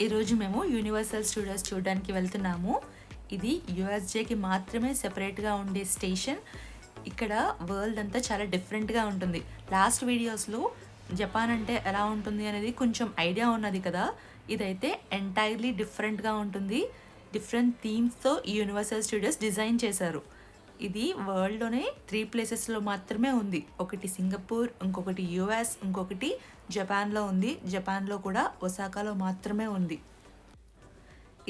ఈరోజు మేము universal studios చూడడానికి వెళ్తున్నాము. ఇది యూఎస్జేకి మాత్రమే సెపరేట్గా ఉండే స్టేషన్. ఇక్కడ వరల్డ్ అంతా చాలా డిఫరెంట్గా ఉంటుంది. లాస్ట్ వీడియోస్లో జపాన్ అంటే ఎలా ఉంటుంది అనేది కొంచెం ఐడియా ఉన్నది కదా. ఇదైతే ఎంటైర్లీ డిఫరెంట్గా ఉంటుంది. డిఫరెంట్ థీమ్స్తో ఈ యూనివర్సల్ స్టూడియోస్ డిజైన్ చేశారు. ఇది వరల్డ్లోనే 3 ప్లేసెస్లో మాత్రమే ఉంది. ఒకటి సింగపూర్, ఇంకొకటి యుఎస్, ఇంకొకటి జపాన్లో ఉంది. జపాన్లో కూడా ఒసాకాలో మాత్రమే ఉంది.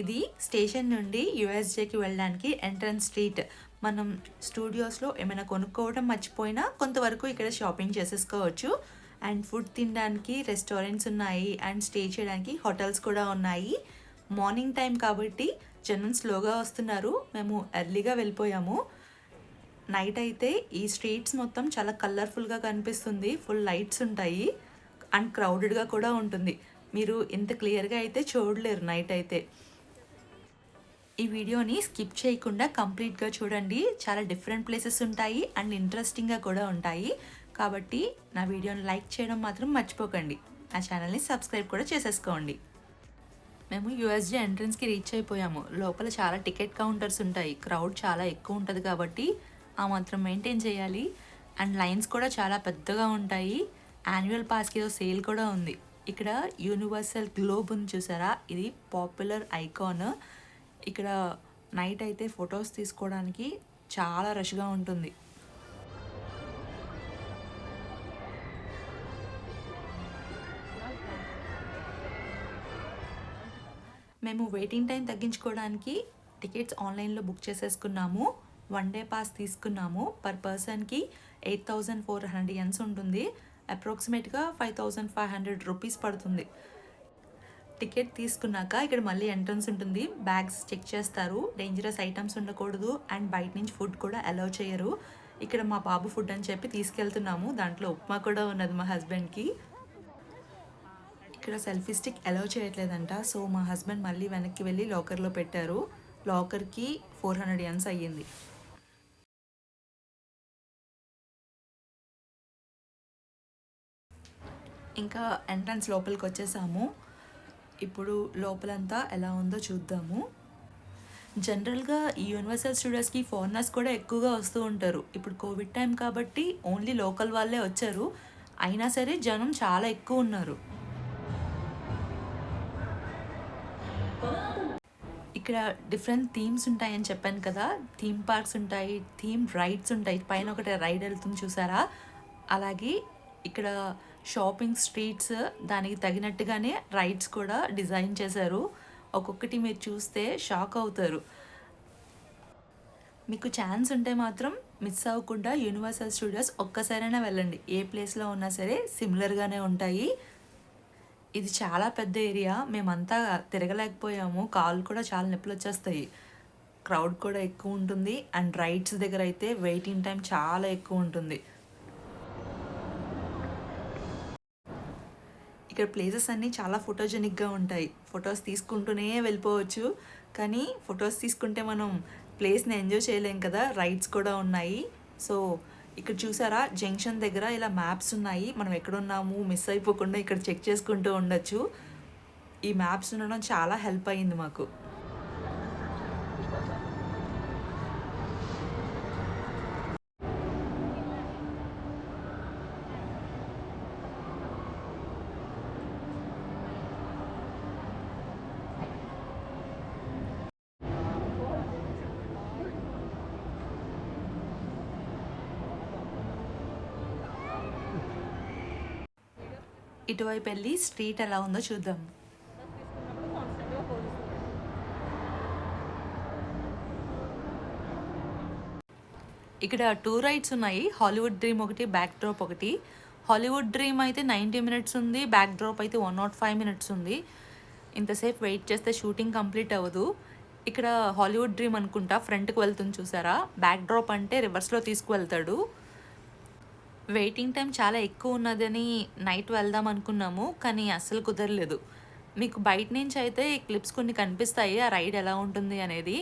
ఇది స్టేషన్ నుండి యూఎస్జేకి వెళ్ళడానికి ఎంట్రన్స్ స్ట్రీట్. మనం స్టూడియోస్లో ఏమైనా కొనుక్కోవడం మర్చిపోయినా కొంతవరకు ఇక్కడ షాపింగ్ చేసేసుకోవచ్చు. అండ్ ఫుడ్ తినడానికి రెస్టారెంట్స్ ఉన్నాయి, అండ్ స్టే చేయడానికి హోటల్స్ కూడా ఉన్నాయి. మార్నింగ్ టైం కాబట్టి జనం స్లోగా వస్తున్నారు. మేము ఎర్లీగా వెళ్ళిపోయాము. నైట్ అయితే ఈ స్ట్రీట్స్ మొత్తం చాలా కలర్ఫుల్గా కనిపిస్తుంది. ఫుల్ లైట్స్ ఉంటాయి అండ్ క్రౌడెడ్గా కూడా ఉంటుంది. మీరు ఇంత క్లియర్గా అయితే చూడలేరు నైట్ అయితే. ఈ వీడియోని స్కిప్ చేయకుండా కంప్లీట్గా చూడండి. చాలా డిఫరెంట్ ప్లేసెస్ ఉంటాయి అండ్ ఇంట్రెస్టింగ్గా కూడా ఉంటాయి. కాబట్టి నా వీడియోని లైక్ చేయడం మాత్రం మర్చిపోకండి. నా ఛానల్ని సబ్స్క్రైబ్ కూడా చేసేసుకోండి. మేము యూఎస్జే ఎంట్రన్స్కి రీచ్ అయిపోయాము. లోపల చాలా టికెట్ కౌంటర్స్ ఉంటాయి. క్రౌడ్ చాలా ఎక్కువ ఉంటుంది కాబట్టి ఆ మాత్రం మెయింటైన్ చేయాలి. అండ్ లైన్స్ కూడా చాలా పెద్దగా ఉంటాయి. యాన్యువల్ పాస్కి ఏదో సేల్ కూడా ఉంది. ఇక్కడ యూనివర్సల్ గ్లోబ్ ఉంది చూసారా, ఇది పాపులర్ ఐకాన్. ఇక్కడ నైట్ అయితే ఫొటోస్ తీసుకోవడానికి చాలా రష్గా ఉంటుంది. మేము వెయిటింగ్ టైం తగ్గించుకోవడానికి టికెట్స్ ఆన్లైన్లో బుక్ చేసేసుకున్నాము. 1 డే పాస్ తీసుకున్నాము. పర్ పర్సన్కి 8,400 యెన్స్ ఉంటుంది. అప్రాక్సిమేట్గా 5,500 రూపీస్ పడుతుంది. టికెట్ తీసుకున్నాక ఇక్కడ మళ్ళీ ఎంట్రన్స్ ఉంటుంది. బ్యాగ్స్ చెక్ చేస్తారు. డేంజరస్ ఐటమ్స్ ఉండకూడదు అండ్ బయట నుంచి ఫుడ్ కూడా అలౌ చేయరు. ఇక్కడ మా బాబు ఫుడ్ అని చెప్పి తీసుకెళ్తున్నాము. దాంట్లో ఉప్మా కూడా ఉన్నది మా హస్బెండ్కి. ఇక్కడ సెల్ఫీ స్టిక్ అలౌ చేయట్లేదంట. సో మా హస్బెండ్ మళ్ళీ వెనక్కి వెళ్ళి లాకర్లో పెట్టారు. లాకర్కి 400 యెన్స్ అయ్యింది. ఇంకా ఎంట్రన్స్ లోపలికి వచ్చేసాము. ఇప్పుడు లోపలంతా ఎలా ఉందో చూద్దాము. జనరల్గా ఈ యూనివర్సల్ స్టూడియోస్కి ఫారినర్స్ కూడా ఎక్కువగా వస్తూ ఉంటారు. ఇప్పుడు కోవిడ్ టైం కాబట్టి ఓన్లీ లోకల్ వాళ్ళే వచ్చారు. అయినా సరే జనం చాలా ఎక్కువ ఉన్నారు. ఇక్కడ డిఫరెంట్ థీమ్స్ ఉంటాయని చెప్పాను కదా. థీమ్ పార్క్స్ ఉంటాయి, థీమ్ రైడ్స్ ఉంటాయి. పైన ఒకటి రైడ్ వెళ్తుంది చూసారా. అలాగే ఇక్కడ షాపింగ్ స్ట్రీట్స్, దానికి తగినట్టుగానే రైడ్స్ కూడా డిజైన్ చేశారు. ఒక్కొక్కటి మీరు చూస్తే షాక్ అవుతారు. మీకు ఛాన్స్ ఉంటే మాత్రం మిస్ అవ్వకుండా యూనివర్సల్ స్టూడియోస్ ఒక్కసారైనా వెళ్ళండి. ఏ ప్లేస్లో ఉన్నా సరే సిమిలర్గానే ఉంటాయి. ఇది చాలా పెద్ద ఏరియా. మేమంతా తిరగలేకపోయాము. కాళ్ళు కూడా చాలా నొప్పులు వచ్చేస్తాయి. క్రౌడ్ కూడా ఎక్కువ ఉంటుంది అండ్ రైడ్స్ దగ్గర అయితే వెయిటింగ్ టైం చాలా ఎక్కువ ఉంటుంది. ఇక్కడ ప్లేసెస్ అన్నీ చాలా ఫోటోజెనిక్గా ఉంటాయి. ఫొటోస్ తీసుకుంటూనే వెళ్ళిపోవచ్చు. కానీ ఫొటోస్ తీసుకుంటే మనం ప్లేస్ని ఎంజాయ్ చేయలేం కదా. రైడ్స్ కూడా ఉన్నాయి. సో ఇక్కడ చూసారా, జంక్షన్ దగ్గర ఇలా మ్యాప్స్ ఉన్నాయి. మనం ఎక్కడున్నాము మిస్ అయిపోకుండా ఇక్కడ చెక్ చేసుకుంటూ ఉండొచ్చు. ఈ మ్యాప్స్ ఉండడం చాలా హెల్ప్ అయ్యింది మాకు. ఇటువైపు వెళ్ళి స్ట్రీట్ ఎలా ఉందో చూద్దాం. ఇక్కడ 2 రైడ్స్ ఉన్నాయి. హాలీవుడ్ డ్రీమ్ ఒకటి, బ్యాక్ డ్రాప్ ఒకటి. హాలీవుడ్ డ్రీమ్ అయితే 90 మినిట్స్ ఉంది. బ్యాక్ డ్రాప్ అయితే 105 మినిట్స్ ఉంది. ఇంతసేపు వెయిట్ చేస్తే షూటింగ్ కంప్లీట్ అవ్వదు. ఇక్కడ హాలీవుడ్ డ్రీమ్ అనుకుంటా ఫ్రంట్కి వెళ్తుంది చూసారా. బ్యాక్ డ్రాప్ అంటే రివర్స్లో తీసుకువెళ్తాడు. వెయిటింగ్ టైం చాలా ఎక్కువ ఉన్నదని నైట్ వెళ్దాం అనుకున్నాము, కానీ అస్సలు కుదరలేదు. మీకు బయట నుంచి అయితే ఈ క్లిప్స్ కొన్ని కనిపిస్తాయి, ఆ రైడ్ ఎలా ఉంటుంది అనేది.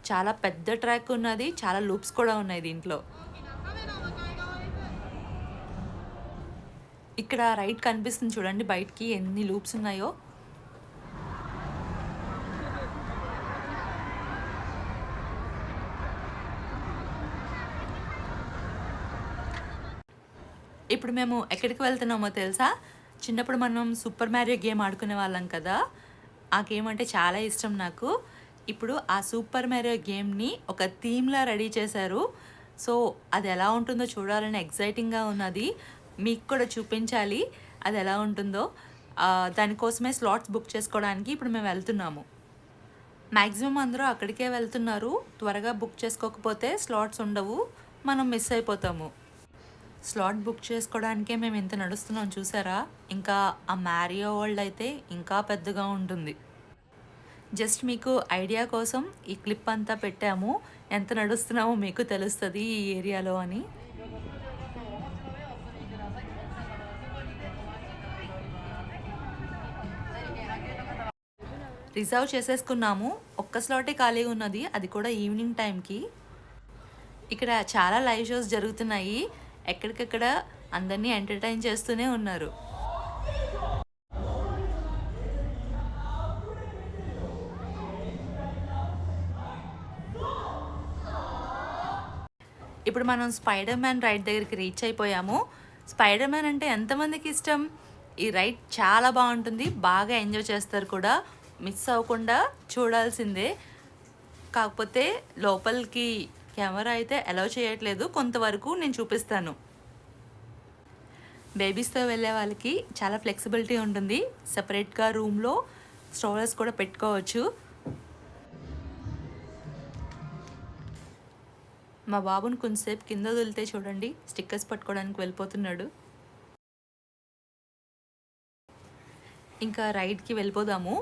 చాలా పెద్ద ట్రాక్ ఉన్నది, చాలా లూప్స్ కూడా ఉన్నాయి దీంట్లో. ఇక్కడ రైట్ కనిపిస్తుంది చూడండి, బయటికి ఎన్ని లూప్స్ ఉన్నాయో. ఇప్పుడు మేము ఎక్కడికి వెళ్తున్నామో తెలుసా? చిన్నప్పుడు మనం సూపర్ మ్యారియో గేమ్ ఆడుకునే వాళ్ళం కదా! ఆ గేమ్ అంటే చాలా ఇష్టం నాకు. ఇప్పుడు ఆ సూపర్ మ్యారియో గేమ్‌ని ఒక థీమ్‌లా రెడీ చేశారు. సో, అది ఎలా ఉంటుందో చూడాలని ఎక్సైటింగ్‌గా ఉన్నది. మీకు కూడా చూపించాలి అది ఎలా ఉంటుందో. దానికోసమే స్లాట్స్ బుక్ చేసుకోవడానికి ఇప్పుడు మేము వెళ్తున్నాము. మ్యాక్సిమం అందరూ అక్కడికే వెళ్తున్నారు. త్వరగా బుక్ చేసుకోకపోతే స్లాట్స్ ఉండవు. మనం మిస్ అయిపోతాము. స్లాట్ బుక్ చేసుకోవడానికే మేము ఇంత నడుస్తున్నాం చూసారా? ఇంకా ఆ మ్యారియో వరల్డ్ అయితే ఇంకా పెద్దగా ఉంటుంది. జస్ట్ మీకు ఐడియా కోసం ఈ క్లిప్ అంతా పెట్టాము. ఎంత నడుస్తున్నామో మీకు తెలుస్తది ఈ ఏరియాలో అని. రిజర్వ్ చేసేసుకున్నాము. ఒక్క స్లాటే ఖాళీగా ఉన్నది. అది కూడా ఈవినింగ్ టైంకి. ఇక్కడ చాలా లైవ్ షోస్ జరుగుతున్నాయి. ఎక్కడికక్కడ అందరినీ ఎంటర్‌టైన్ చేస్తూనే ఉన్నారు. ఇప్పుడు మనం స్పైడర్ మ్యాన్ రైడ్ దగ్గరికి రీచ్ అయిపోయాము. స్పైడర్ మ్యాన్ అంటే ఎంతమందికి ఇష్టం? ఈ రైడ్ చాలా బాగుంటుంది. బాగా ఎంజాయ్ చేస్తారు కూడా. మిస్ అవ్వకుండా చూడాల్సిందే. కాకపోతే లోపలికి కెమెరా అయితే అలౌ చేయట్లేదు. కొంతవరకు నేను చూపిస్తాను. బేబీస్తో వెళ్ళే వాళ్ళకి చాలా ఫ్లెక్సిబిలిటీ ఉంటుంది. సెపరేట్గా రూమ్లో స్ట్రోలర్స్ కూడా పెట్టుకోవచ్చు. మా బాబుని కొంచెంసేపు కింద వదిలితే చూడండి, స్టిక్కర్స్ పట్టుకోవడానికి వెళ్ళిపోతున్నాడు. ఇంకా రైడ్కి వెళ్ళిపోదాము.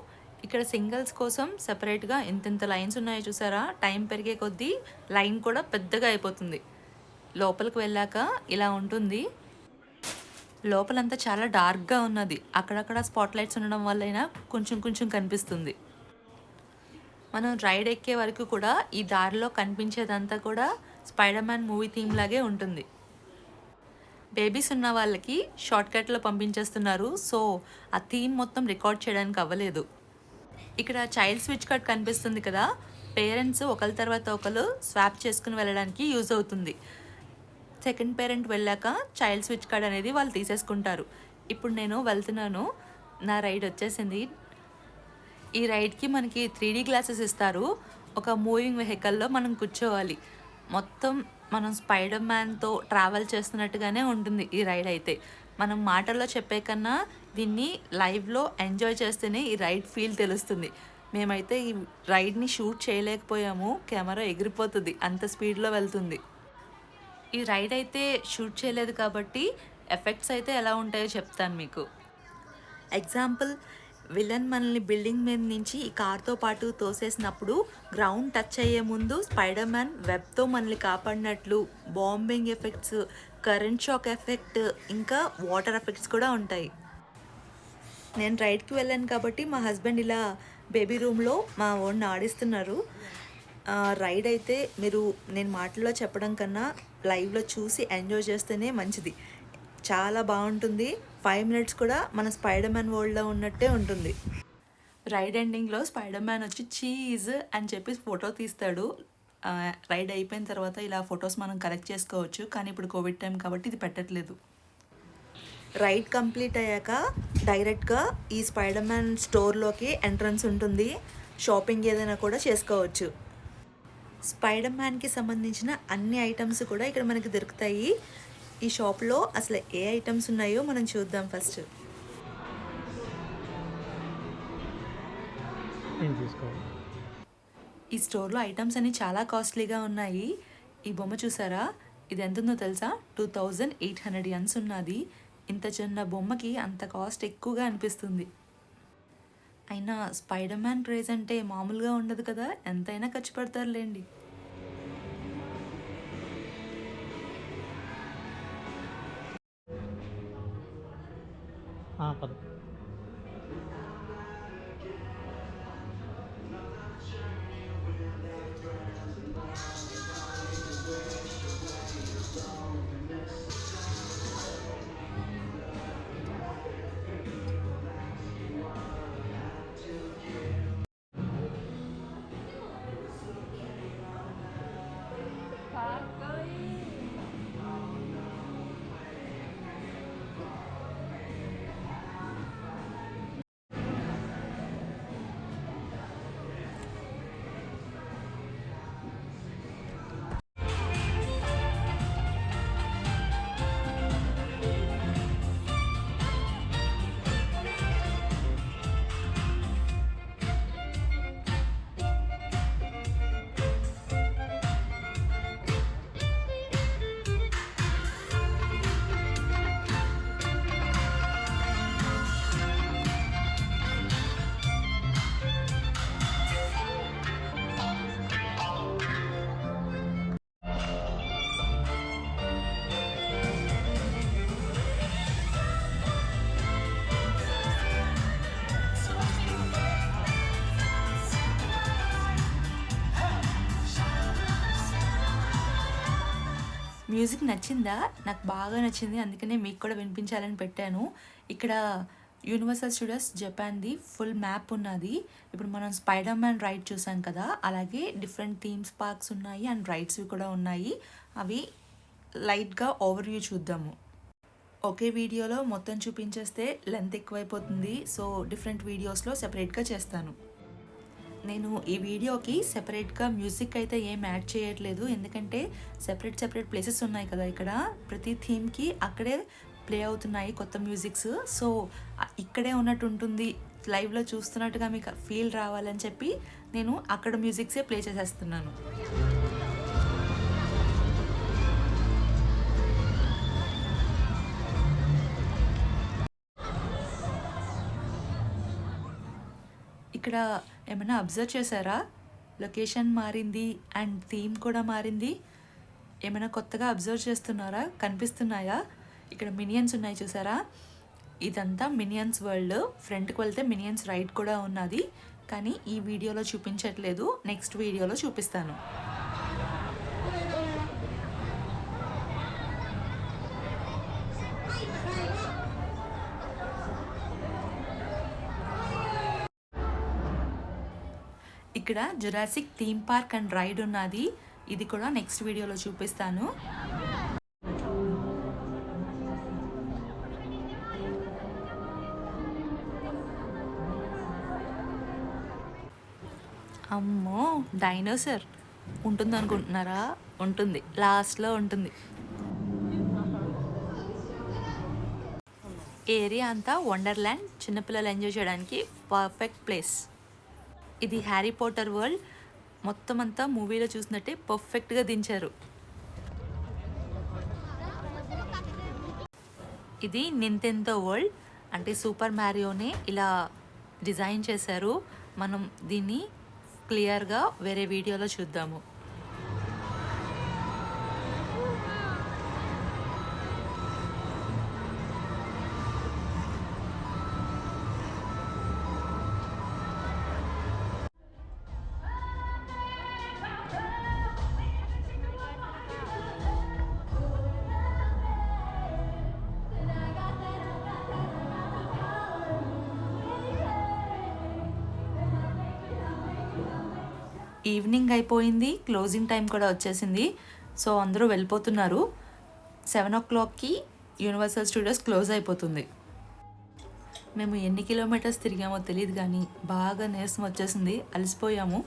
ఇక్కడ సింగిల్స్ కోసం సెపరేట్గా ఇంతింత లైన్స్ ఉన్నాయో చూసారా? టైం పెరిగే కొద్దీ లైన్ కూడా పెద్దగా అయిపోతుంది. లోపలికి వెళ్ళాక ఇలా ఉంటుంది. లోపలంతా చాలా డార్క్గా ఉన్నది. అక్కడక్కడ స్పాట్ లైట్స్ ఉండడం వల్లైనా కొంచెం కొంచెం కనిపిస్తుంది. మనం రైడ్ ఎక్కే వరకు కూడా ఈ దారిలో కనిపించేదంతా కూడా స్పైడర్ మ్యాన్ మూవీ థీమ్ లాగే ఉంటుంది. బేబీస్ ఉన్న వాళ్ళకి షార్ట్కట్లో పంపించేస్తున్నారు. సో ఆ థీమ్ మొత్తం రికార్డ్ చేయడానికి అవ్వలేదు. ఇక్కడ చైల్డ్ స్విచ్ కార్డ్ కనిపిస్తుంది కదా, పేరెంట్స్ ఒకరి తర్వాత ఒకరు స్వాప్ చేసుకుని వెళ్ళడానికి యూజ్ అవుతుంది. సెకండ్ పేరెంట్ వెళ్ళాక చైల్డ్ స్విచ్ కార్డ్ అనేది వాళ్ళు తీసేసుకుంటారు. ఇప్పుడు నేను వెళ్తున్నాను. నా రైడ్ వచ్చేసింది. ఈ రైడ్కి మనకి 3D గ్లాసెస్ ఇస్తారు. ఒక మూవింగ్ వెహికల్లో మనం కూర్చోవాలి. మొత్తం మనం స్పైడర్ మ్యాన్తో ట్రావెల్ చేస్తున్నట్టుగానే ఉంటుంది ఈ రైడ్ అయితే. మనం మాటల్లో చెప్పే కన్నా దీన్ని లైవ్లో ఎంజాయ్ చేస్తేనే ఈ రైడ్ ఫీల్ తెలుస్తుంది. మేమైతే ఈ రైడ్ని షూట్ చేయలేకపోయాము. కెమెరా ఎగిరిపోతుంది, అంత స్పీడ్లో వెళ్తుంది. ఈ రైడ్ అయితే షూట్ చేయలేదు కాబట్టి ఎఫెక్ట్స్ అయితే ఎలా ఉంటాయో చెప్తాను మీకు. ఎగ్జాంపుల్, విలన్ మనల్ని బిల్డింగ్ మీద నుంచి ఈ కార్తో పాటు తోసేసినప్పుడు గ్రౌండ్ టచ్ అయ్యే ముందు స్పైడర్ మ్యాన్ వెబ్తో మనల్ని కాపాడినట్లు bombing effects, current shock effect, ఇంకా వాటర్ ఎఫెక్ట్స్ కూడా ఉంటాయి. నేను రైడ్కి వెళ్ళాను కాబట్టి మా హస్బెండ్ ఇలా బేబీ రూమ్లో మా ఓన్ని ఆడిస్తున్నారు. రైడ్ అయితే మీరు నేను మాటల్లో చెప్పడం కన్నా లైవ్లో చూసి ఎంజాయ్ చేస్తేనే మంచిది. చాలా బాగుంటుంది. 5 మినిట్స్ కూడా మన స్పైడర్ మ్యాన్ వరల్డ్లో ఉన్నట్టే ఉంటుంది. రైడ్ ఎండింగ్లో స్పైడర్ మ్యాన్ వచ్చి చీజ్ అని చెప్పి ఫోటో తీస్తాడు. రైడ్ అయిపోయిన తర్వాత ఇలా ఫొటోస్ మనం కలెక్ట్ చేసుకోవచ్చు. కానీ ఇప్పుడు కోవిడ్ టైం కాబట్టి ఇది పెట్టట్లేదు. రైడ్ కంప్లీట్ అయ్యాక డైరెక్ట్గా ఈ స్పైడర్ మ్యాన్ స్టోర్లోకి ఎంట్రన్స్ ఉంటుంది. షాపింగ్ ఏదైనా కూడా చేసుకోవచ్చు. స్పైడర్ మ్యాన్కి సంబంధించిన అన్ని ఐటమ్స్ కూడా ఇక్కడ మనకి దొరుకుతాయి. ఈ షాప్లో అసలు ఏ ఐటమ్స్ ఉన్నాయో మనం చూద్దాం ఫస్ట్. ఈ స్టోర్లో ఐటమ్స్ అన్ని చాలా కాస్ట్లీగా ఉన్నాయి. ఈ బొమ్మ చూసారా? ఇది ఎంత ఉందో తెలుసా? 2800 యన్స్ ఉన్నది. ఇంత చిన్న బొమ్మకి అంత కాస్ట్ ఎక్కువగా అనిపిస్తుంది. అయినా స్పైడర్ మ్యాన్ క్రేజ్ అంటే మామూలుగా ఉండదు కదా, ఎంతైనా ఖర్చు పెడతారులేండి. పద. మ్యూజిక్ నచ్చిందా? నాకు బాగా నచ్చింది. అందుకనే మీకు కూడా వినిపించాలని పెట్టాను. ఇక్కడ యూనివర్సల్ స్టూడియోస్ జపాన్‌ది ఫుల్ మ్యాప్ ఉన్నది. ఇప్పుడు మనం స్పైడర్ మ్యాన్ రైడ్ చూసాం కదా! అలాగే డిఫరెంట్ థీమ్స్ పార్క్స్ ఉన్నాయి అండ్ రైడ్స్‌వి కూడా ఉన్నాయి. అవి లైట్‌గా ఓవర్‌వ్యూ చూద్దాము. ఒకే వీడియోలో మొత్తం చూపించేస్తే లెంత్ ఎక్కువైపోతుంది. సో డిఫరెంట్ వీడియోస్‌లో సెపరేట్‌గా చేస్తాను. నేను ఈ వీడియోకి సెపరేట్‌గా మ్యూజిక్ అయితే ఏం యాడ్ చేయట్లేదు. ఎందుకంటే సెపరేట్ ప్లేసెస్ ఉన్నాయి కదా ఇక్కడ. ప్రతి థీమ్‌కి అక్కడే ప్లే అవుతున్నాయి కొత్త మ్యూజిక్స్. సో ఇక్కడే ఉన్నట్టు ఉంటుంది. లైవ్‌లో చూస్తున్నట్టుగా మీకు ఫీల్ రావాలని చెప్పి నేను అక్కడ మ్యూజిక్సే ప్లే చేసేస్తున్నాను. ఇక్కడ ఏమైనా అబ్జర్వ్ చేశారా? లొకేషన్ మారింది అండ్ థీమ్ కూడా మారింది. ఏమైనా కొత్తగా అబ్జర్వ్ చేస్తున్నారా? కనిపిస్తున్నాయా? ఇక్కడ మినియన్స్ ఉన్నాయి చూసారా? ఇదంతా మినియన్స్ వరల్డ్. ఫ్రంట్కి వెళ్తే మినియన్స్ రైడ్ కూడా ఉన్నది. కానీ ఈ వీడియోలో చూపించట్లేదు. నెక్స్ట్ వీడియోలో చూపిస్తాను. ఇక్కడ Jurassic theme park and ride ఉన్నది. ఇది కూడా నెక్స్ట్ వీడియోలో చూపిస్తాను. అమ్మో, డైనోసర్ ఉంటుంది అనుకుంటున్నారా? ఉంటుంది, లాస్ట్లో ఉంటుంది. ఏరియా అంతా వండర్ల్యాండ్. చిన్నపిల్లలు ఎంజాయ్ చేయడానికి పర్ఫెక్ట్ ప్లేస్. ఇది హ్యారీ పాటర్ వరల్డ్. మొత్తం అంతా మూవీలో చూసినట్టే పర్ఫెక్ట్గా దించారు. ఇది నింటెండో వరల్డ్. అంటే సూపర్ మ్యారియోనే ఇలా డిజైన్ చేశారు. మనం దీన్ని క్లియర్గా వేరే వీడియోలో చూద్దాము. ఈవినింగ్ అయిపోయింది, క్లోజింగ్ టైం కూడా వచ్చేసింది. సో అందరూ వెళ్ళిపోతున్నారు. 7 o'clockకి యూనివర్సల్ స్టూడియోస్ క్లోజ్ అయిపోతుంది. మేము ఎన్ని కిలోమీటర్స్ తిరిగామో తెలియదు కానీ బాగా నీరసం వచ్చేసింది, అలసిపోయాము.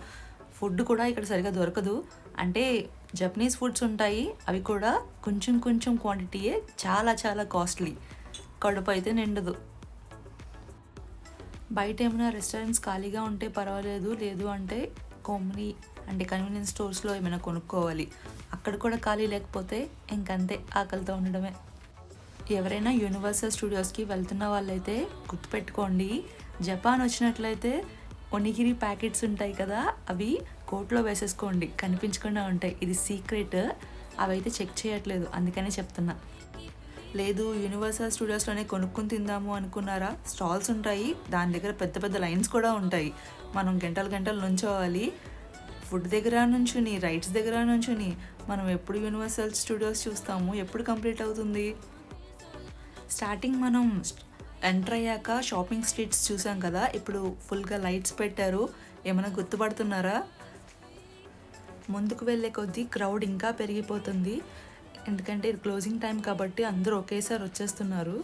ఫుడ్ కూడా ఇక్కడ సరిగా దొరకదు. అంటే జపనీస్ ఫుడ్స్ ఉంటాయి, అవి కూడా కొంచెం క్వాంటిటీయే, చాలా కాస్ట్లీ. కడుపు అయితే నిండదు. బయట ఏమైనా రెస్టారెంట్స్ ఖాళీగా ఉంటే పర్వాలేదు, లేదు అంటే కొమ్ని అంటే కన్వీనియన్స్ స్టోర్స్లో ఏమైనా కొనుక్కోవాలి. అక్కడ కూడా ఖాళీ లేకపోతే ఇంకంతే, ఆకలితో ఉండడమే. ఎవరైనా యూనివర్సల్ స్టూడియోస్కి వెళ్తున్న వాళ్ళైతే గుర్తుపెట్టుకోండి, జపాన్ వచ్చినట్లయితే ఒనిగిరి ప్యాకెట్స్ ఉంటాయి కదా, అవి కోట్లో వేసేసుకోండి, కనిపించకుండా ఉంటాయి. ఇది సీక్రెట్. అవైతే చెక్ చేయట్లేదు, అందుకనే చెప్తున్నా. లేదు యూనివర్సల్ స్టూడియోస్లోనే కొనుక్కుని తిందాము అనుకున్నారా? స్టాల్స్ ఉంటాయి, దాని దగ్గర పెద్ద లైన్స్ కూడా ఉంటాయి. మనం గంటలు నుంచోవాలి. ఫుడ్ దగ్గర నుంచుని, రైడ్స్ దగ్గర నుంచుని మనం ఎప్పుడు యూనివర్సల్ స్టూడియోస్ చూస్తాము? ఎప్పుడు కంప్లీట్ అవుతుంది? స్టార్టింగ్ మనం ఎంటర్ అయ్యాక షాపింగ్ స్ట్రీట్స్ చూసాం కదా, ఇప్పుడు ఫుల్గా లైట్స్ పెట్టారు. ఏమైనా గుర్తుపడుతున్నారా? ముందుకు వెళ్ళే కొద్దీ క్రౌడ్ ఇంకా పెరిగిపోతుంది. ఎందుకంటే ఇది క్లోజింగ్ టైం కాబట్టి అందరూ ఒకేసారి వచ్చేస్తున్నారు.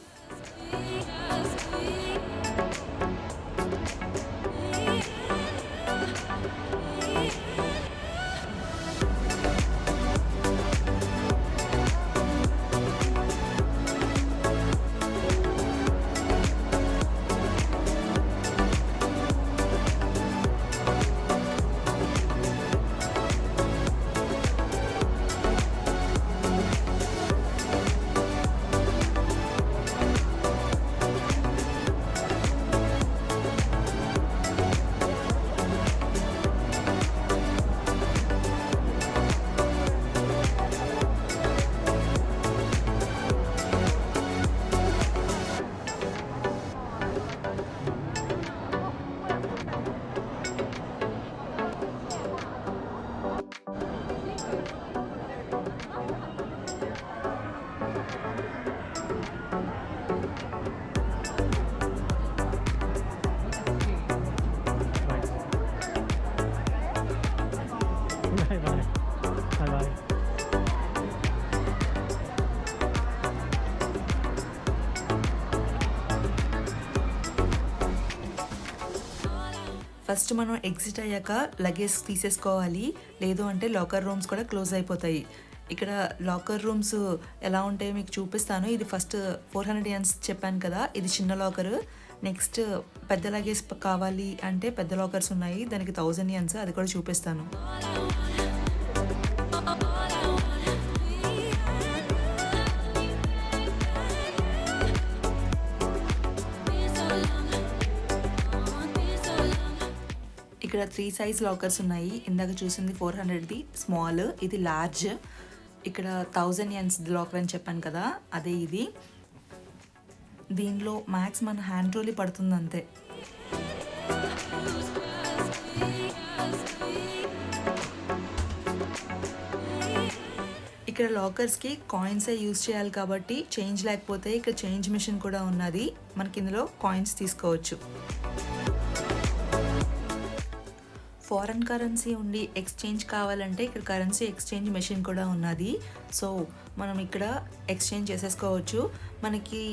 ఫస్ట్ మనం ఎగ్జిట్ అయ్యాక లగేజ్ తీసేసుకోవాలి, లేదు అంటే లాకర్ రూమ్స్ కూడా క్లోజ్ అయిపోతాయి. ఇక్కడ లాకర్ రూమ్స్ ఎలా ఉంటాయో మీకు చూపిస్తాను. ఇది ఫస్ట్ 400 యన్స్ చెప్పాను కదా, ఇది చిన్న లాకరు. నెక్స్ట్ పెద్ద లగేజ్ కావాలి అంటే పెద్ద లాకర్స్ ఉన్నాయి, దానికి 1000 యన్స్, అది కూడా చూపిస్తాను. ఇక్కడ 3 సైజ్ లాకర్స్ ఉన్నాయి. ఇందాక చూసింది 400ది స్మాల్, ఇది లార్జ్. ఇక్కడ 1000 యన్స్ లాకర్ అని చెప్పాను కదా, అదే ఇది. దీనిలో మ్యాక్స్ మన హ్యాండ్ ట్రోలీ పడుతుంది అంతే. ఇక్కడ లాకర్స్కి కాయిన్సే యూజ్ చేయాలి కాబట్టి చేంజ్ లేకపోతే ఇక్కడ చేంజ్ మిషన్ కూడా ఉన్నది, మనకి ఇందులో కాయిన్స్ తీసుకోవచ్చు. ఫారెన్ కరెన్సీ ఉండి ఎక్స్చేంజ్ కావాలంటే ఇక్కడ కరెన్సీ ఎక్స్చేంజ్ మెషిన్ కూడా ఉన్నది. సో మనం ఇక్కడ ఎక్స్చేంజ్ చేసేసుకోవచ్చు. మనకి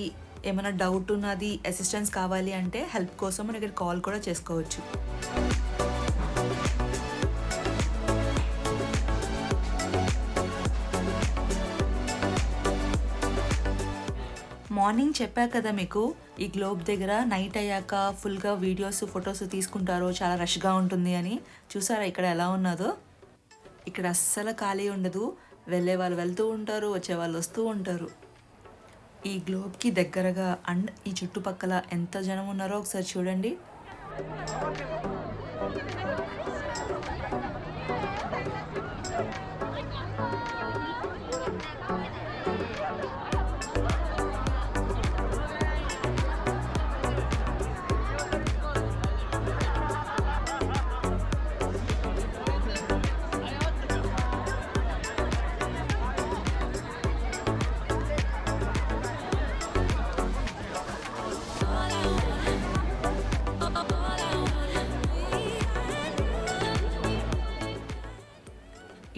ఏమైనా డౌట్ ఉన్నది, అసిస్టెన్స్ కావాలి అంటే హెల్ప్ కోసం మనం ఇక్కడ కాల్ కూడా చేసుకోవచ్చు. మార్నింగ్ చెప్పా కదా మీకు, ఈ గ్లోబ్ దగ్గర నైట్ అయ్యాక ఫుల్గా వీడియోస్ ఫొటోస్ తీసుకుంటారు, చాలా రష్గా ఉంటుంది అని. చూసారా ఇక్కడ ఎలా ఉన్నదో? ఇక్కడ అస్సలు ఖాళీ ఉండదు, వెళ్ళే వాళ్ళు వెళ్తూ ఉంటారు, వచ్చే వాళ్ళు వస్తూ ఉంటారు. ఈ గ్లోబ్కి దగ్గరగా అండ్ ఈ చుట్టుపక్కల ఎంత జనం ఉన్నారో ఒకసారి చూడండి.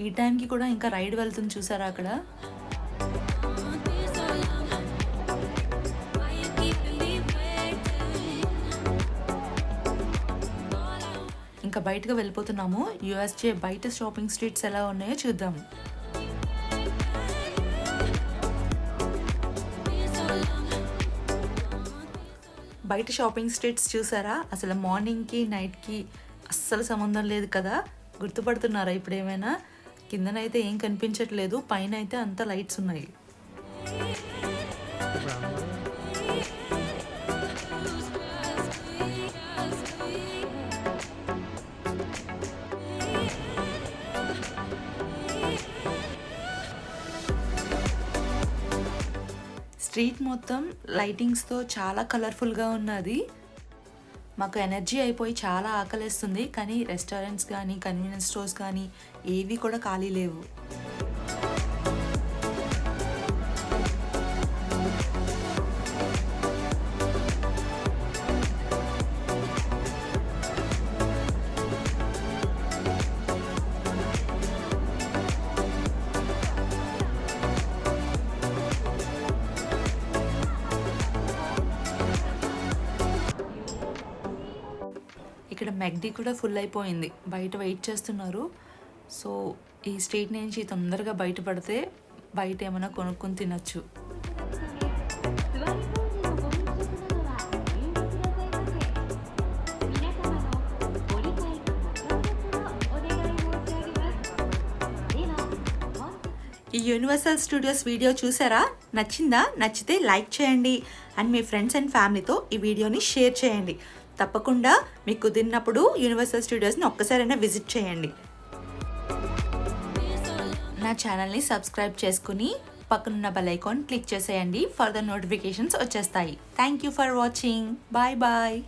ఈ టైంకి కూడా ఇంకా రైడ్ వెళ్తుంది, చూసారా అక్కడ? ఇంకా బయటకు వెళ్ళిపోతున్నాము. యూఎస్జే బయట షాపింగ్ స్ట్రీట్స్ ఎలా ఉన్నాయో చూద్దాం. బయట షాపింగ్ స్ట్రీట్స్ చూసారా? అసలు మార్నింగ్కి నైట్కి అస్సలు సంబంధం లేదు కదా. గుర్తుపడుతున్నారా ఇప్పుడు ఏమైనా? కిందనైతే ఏం కనిపించట్లేదు, పైన అయితే అంత లైట్స్ ఉన్నాయి. స్ట్రీట్ మొత్తం లైటింగ్స్తో చాలా కలర్ఫుల్గా ఉన్నది. మాకు ఎనర్జీ అయిపోయి చాలా ఆకలేస్తుంది, కానీ రెస్టారెంట్స్ కానీ కన్వీనియన్స్ స్టోర్స్ కానీ ఏవి కూడా ఖాళీ లేవు. ఇక్కడ మెక్డీ కూడా ఫుల్ అయిపోయింది, బయట వెయిట్ చేస్తున్నారు. సో ఈ స్ట్రీట్ నుంచి తొందరగా బయటపడితే బయట ఏమైనా కొనుక్కొని తినచ్చు. ఈ యూనివర్సల్ స్టూడియోస్ వీడియో చూసారా? నచ్చిందా? నచ్చితే లైక్ చేయండి అండ్ మీ ఫ్రెండ్స్ అండ్ ఫ్యామిలీతో ఈ వీడియోని షేర్ చేయండి. తప్పకుండా మీకు కుదిరినప్పుడు యూనివర్సల్ స్టూడియోస్ని ఒక్కసారైనా విజిట్ చేయండి. నా ఛానల్ని సబ్స్క్రైబ్ చేసుకుని పక్కనున్న బెల్ ఐకాన్ క్లిక్ చేసేయండి. ఫర్దర్ నోటిఫికేషన్స్ వచ్చేస్తాయి. Thank you for watching. Bye bye.